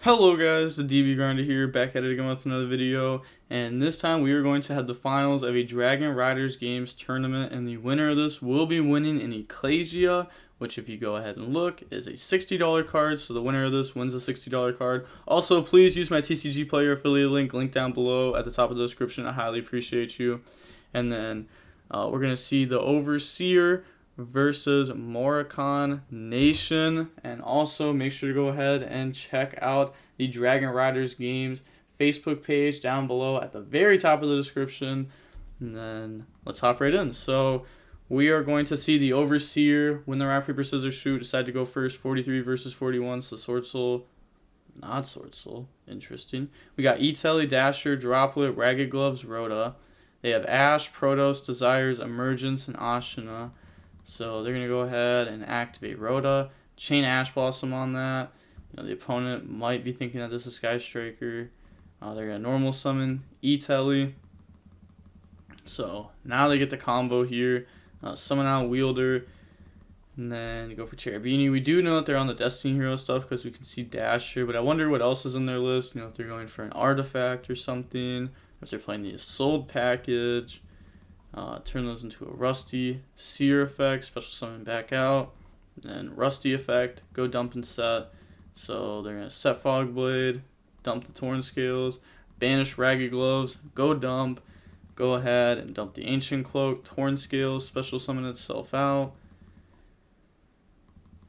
Hello guys, the DB Grinder here, back at it again with another video, and this time we are going to have the finals of a Dragon Riders Games tournament, and the winner of this will be winning an Ecclesia, which if you go ahead and look, is a $60 card, so the winner of this wins a $60 card. Also, please use my TCG Player affiliate link down below at the top of the description. I highly appreciate you. And then we're going to see the Overseer versus Moroccan Nation, and also make sure to go ahead and check out the Dragon Riders Games Facebook page down below at the very top of the description. And then let's hop right in. So we are going to see the Overseer win the rock paper scissors shoot, decide to go first, 43 versus 41. So SwordSoul, not SwordSoul, interesting. We got Italy, Dasher, Droplet, Ragged Gloves, Rhoda. They have Ash, Protos, Desires, Emergence, and Ashina. So they're going to go ahead and activate Rhoda, chain Ash Blossom on that. You know, the opponent might be thinking that this is Sky Striker. They're going to normal summon E-Telly. So now they get the combo here. Summon out Wielder. And then you go for Cherubini. We do know that they're on the Destiny Hero stuff because we can see Dasher. But I wonder what else is in their list. You know, if they're going for an artifact or something. Or if they're playing the Sold package. Turn those into a Rusty, Seer effect, special summon back out, then Rusty effect, go dump and set. So they're going to set Fogblade, dump the Torn Scales, banish Ragged Gloves, go dump, go ahead and dump the Ancient Cloak, Torn Scales, special summon itself out.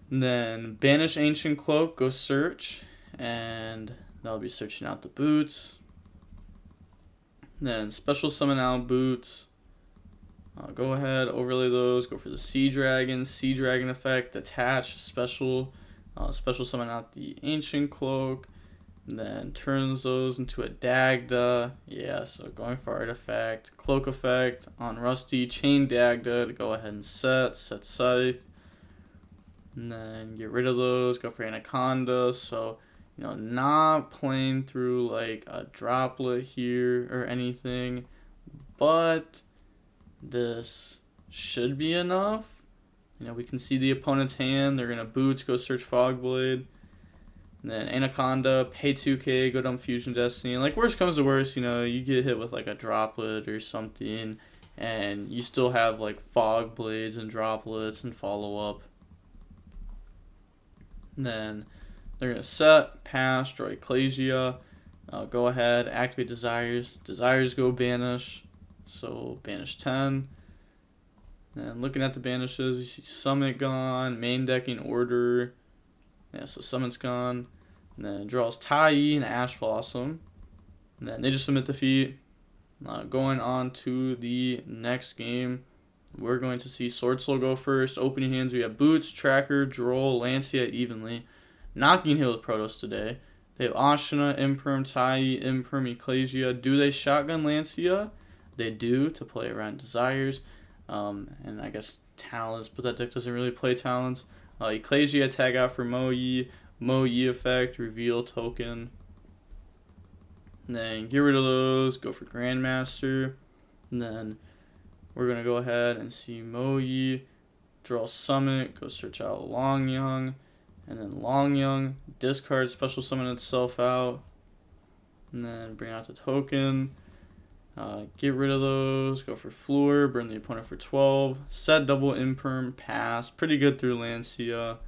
And then banish Ancient Cloak, go search, and that'll be searching out the boots. Then special summon out boots. Go ahead, overlay those, go for the Sea Dragon effect, attach, special summon out the Ancient Cloak, and then turns those into a Dagda. Yeah, so going for artifact, Cloak effect on Rusty, chain Dagda to go ahead and set Scythe, and then get rid of those, go for Anaconda. So, you know, not playing through like a Droplet here or anything, but this should be enough. You know, we can see the opponent's hand. They're going to boots, go search Fogblade. And then Anaconda, pay 2k, go dump Fusion Destiny. And like, worst comes to worst, you know, you get hit with like a Droplet or something. And you still have like Fogblades and Droplets and follow up. And then they're going to set, pass, draw Ecclesia. Go ahead, activate Desires. Desires go banish. So banish 10. And looking at the banishes, you see Summit gone, main decking order. Yeah, so Summit's gone. And then draws Tai and Ash Blossom. And then they just submit defeat. Going on to the next game, we're going to see SwordSoul go first. Opening hands, we have Boots, Tracker, Droll, Lancia evenly. Knocking Hill with Protoss today. They have Ashina, Imperm, Tai, Imperm, Ecclesia. Do they shotgun Lancia? They do, to play around Desires, and I guess Talents, but that deck doesn't really play Talents. Ecclesia tag out for Mo Yi effect, reveal token. And then get rid of those, go for Grandmaster. And then we're going to go ahead and see Mo Yi, draw Summit, go search out Long Young. And then Long Young, discard, special summon itself out. And then bring out the token. Get rid of those, go for Floor, burn the opponent for 12, set double Imperm, pass, pretty good through Lancia.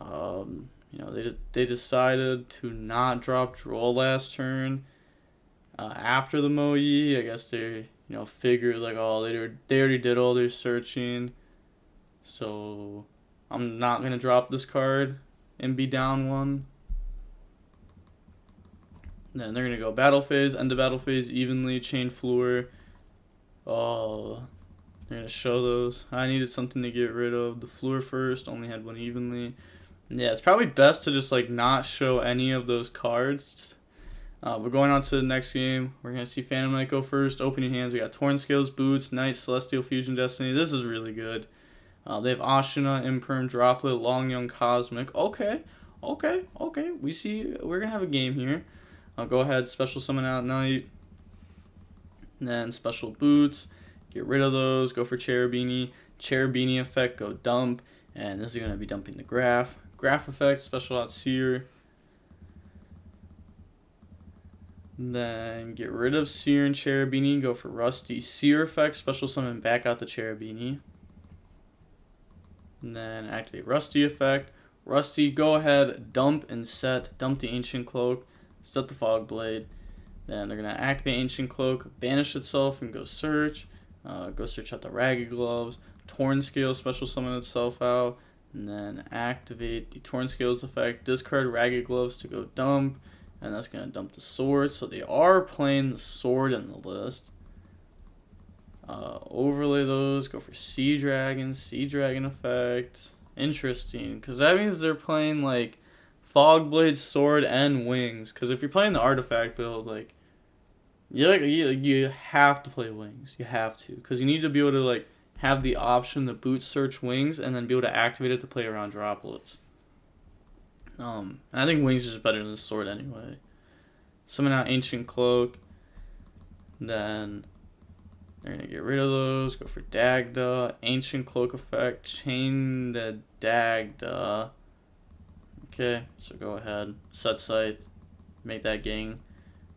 You know, they decided to not drop Droll last turn. After the Mo Yi, I guess they, you know, figured like, oh, they already did all their searching, so I'm not going to drop this card and be down one. Then they're going to go battle phase, end of battle phase evenly, chain Floor. Oh, they're going to show those. I needed something to get rid of. The Floor first, only had one evenly. And yeah, it's probably best to just like not show any of those cards. We're going on to the next game. We're going to see Phantom Knight go first. Opening hands, we got Torn Scales, Boots, Knight, Celestial Fusion Destiny. This is really good. They have Ashina, Imperm, Droplet, Long Young, Cosmic. Okay. We see we're going to have a game here. I'll go ahead, special summon out Knight. And then special Boots. Get rid of those. Go for Cherubini. Cherubini effect, go dump. And this is going to be dumping the Graph. Graph effect, special out Seer. Then get rid of Seer and Cherubini. Go for Rusty Seer effect. Special summon back out the Cherubini. And then activate Rusty effect. Rusty, go ahead, dump and set. Dump the Ancient Cloak. Set the Fog Blade. Then they're going to activate Ancient Cloak. Banish itself and go search. Go search out the Ragged Gloves. Torn Scale, special summon itself out. And then activate the Torn Scales effect. Discard Ragged Gloves to go dump. And that's going to dump the sword. So they are playing the sword in the list. Overlay those. Go for Sea Dragon. Sea Dragon effect. Interesting. Because that means they're playing like Fog Blade, Sword, and Wings. Because if you're playing the artifact build, like you have to play Wings. You have to. Because you need to be able to like have the option to boot search Wings and then be able to activate it to play around droplets. I think Wings is better than the sword anyway. Summon out Ancient Cloak. Then they're going to get rid of those. Go for Dagda. Ancient Cloak effect. Chain the Dagda. Okay, so go ahead. Set Scythe. Make that gang.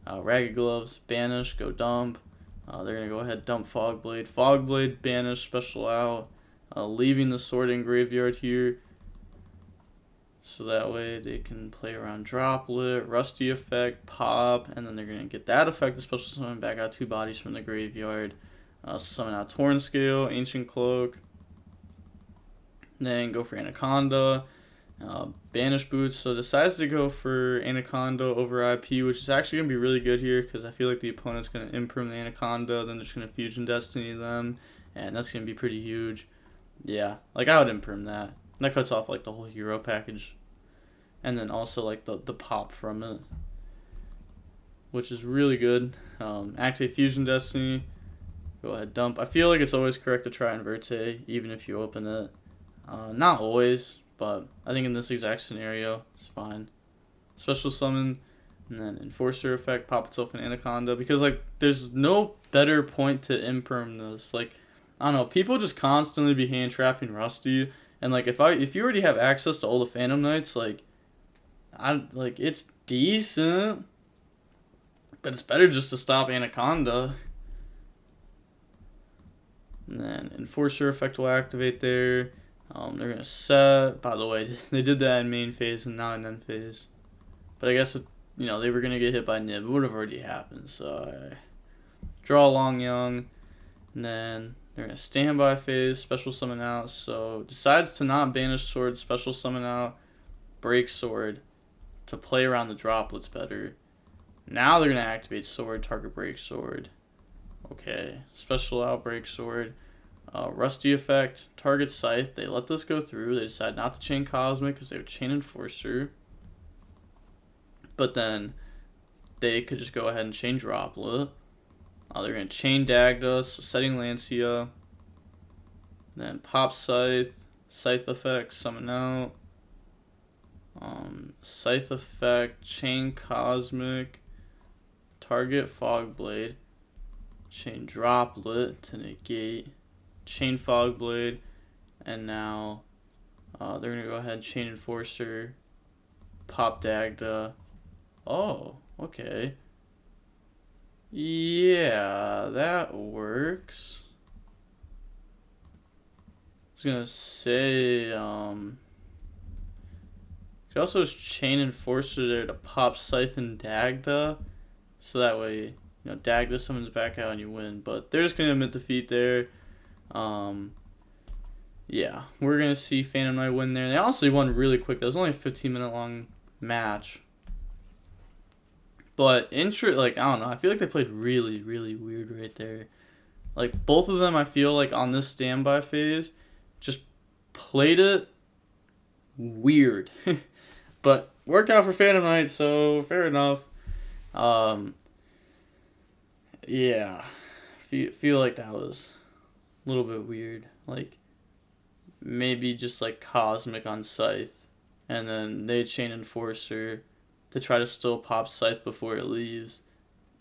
Ragged Gloves. Banish. Go dump. They're going to go ahead dump Fog Blade. Fog Blade. Banish. Special out. Leaving the sword in graveyard here. So that way they can play around Droplet, Rusty effect, pop, and then they're going to get that effect, the special summon back out 2 bodies from the graveyard. Summon out Torn Scale, Ancient Cloak, then go for Anaconda, Banish Boots. So decides to go for Anaconda over IP, which is actually going to be really good here because I feel like the opponent's going to imprime the Anaconda, then they're just going to Fusion Destiny them, and that's going to be pretty huge. Yeah, like I would imprime that. That cuts off like the whole hero package. And then also like the pop from it. Which is really good. Activate Fusion Destiny. Go ahead, dump. I feel like it's always correct to try Inverte, even if you open it. Not always, but I think in this exact scenario, it's fine. Special summon, and then Enforcer effect, pop itself in Anaconda. Because like there's no better point to imperm this. Like, I don't know, people just constantly be hand trapping Rusty. And like if you already have access to all the Phantom Knights, like it's decent, but it's better just to stop Anaconda. And then Enforcer effect will activate there. They're gonna set. By the way, they did that in main phase and not in end phase. But I guess they were gonna get hit by Nib. It would have already happened. So draw Long Young, and then they're in a standby phase, special summon out, so decides to not banish sword, special summon out, break sword, to play around the droplets better. Now they're going to activate sword, target break sword. Okay, special out, break sword. Rusty effect, target Scythe, they let this go through, they decide not to chain Cosmic because they would chain Enforcer. But then they could just go ahead and chain Droplet. They're going to chain Dagda, so setting Lancia. Then pop Scythe, Scythe effect, summon out. Scythe effect, chain Cosmic, target Fog Blade, chain Droplet to negate, chain Fog Blade, and now they're going to go ahead and chain Enforcer, pop Dagda. Oh, okay. Yeah, that works. I was gonna say, you could also just chain Enforcer there to pop Scythe and Dagda, so that way, Dagda summons back out and you win. But they're just gonna admit defeat there. Yeah, we're gonna see Phantom Knight win there. They honestly won really quick. That was only a 15-minute long match. But I don't know, I feel like they played really, really weird right there. Like, both of them, I feel like, on this standby phase, just played it weird. But worked out for Phantom Knight, so fair enough. Yeah. Feel like that was a little bit weird. Like, maybe just, like, Cosmic on Scythe, and then they chain Enforcer to try to still pop Scythe before it leaves,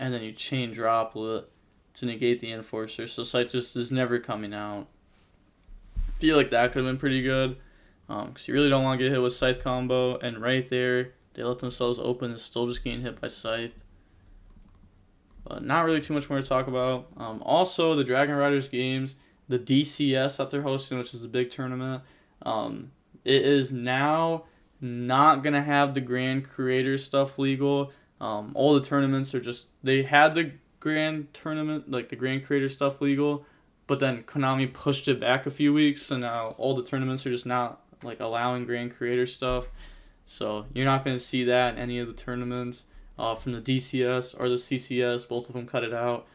and then you chain Droplet to negate the Enforcer, so Scythe just is never coming out. Feel like that could have been pretty good, because you really don't want to get hit with Scythe combo, and right there, they let themselves open and still just getting hit by Scythe. But not really too much more to talk about. Also, the Dragon Riders games, the DCS that they're hosting, which is the big tournament, it is now not going to have the Grand Creator stuff legal. All the tournaments are just, they had the Grand Tournament, like the Grand Creator stuff legal, but then Konami pushed it back a few weeks, so now all the tournaments are just not like allowing Grand Creator stuff. So you're not going to see that in any of the tournaments from the DCS or the CCS. Both of them cut it out.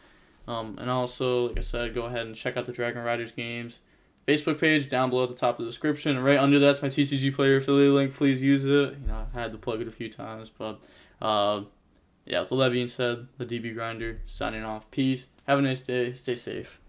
And also, like I said, go ahead and check out the Dragon Riders games Facebook page down below at the top of the description. And right under that's my TCG player affiliate link. Please use it. You know, I had to plug it a few times, but yeah. With all that being said, the DB Grinder signing off. Peace. Have a nice day. Stay safe.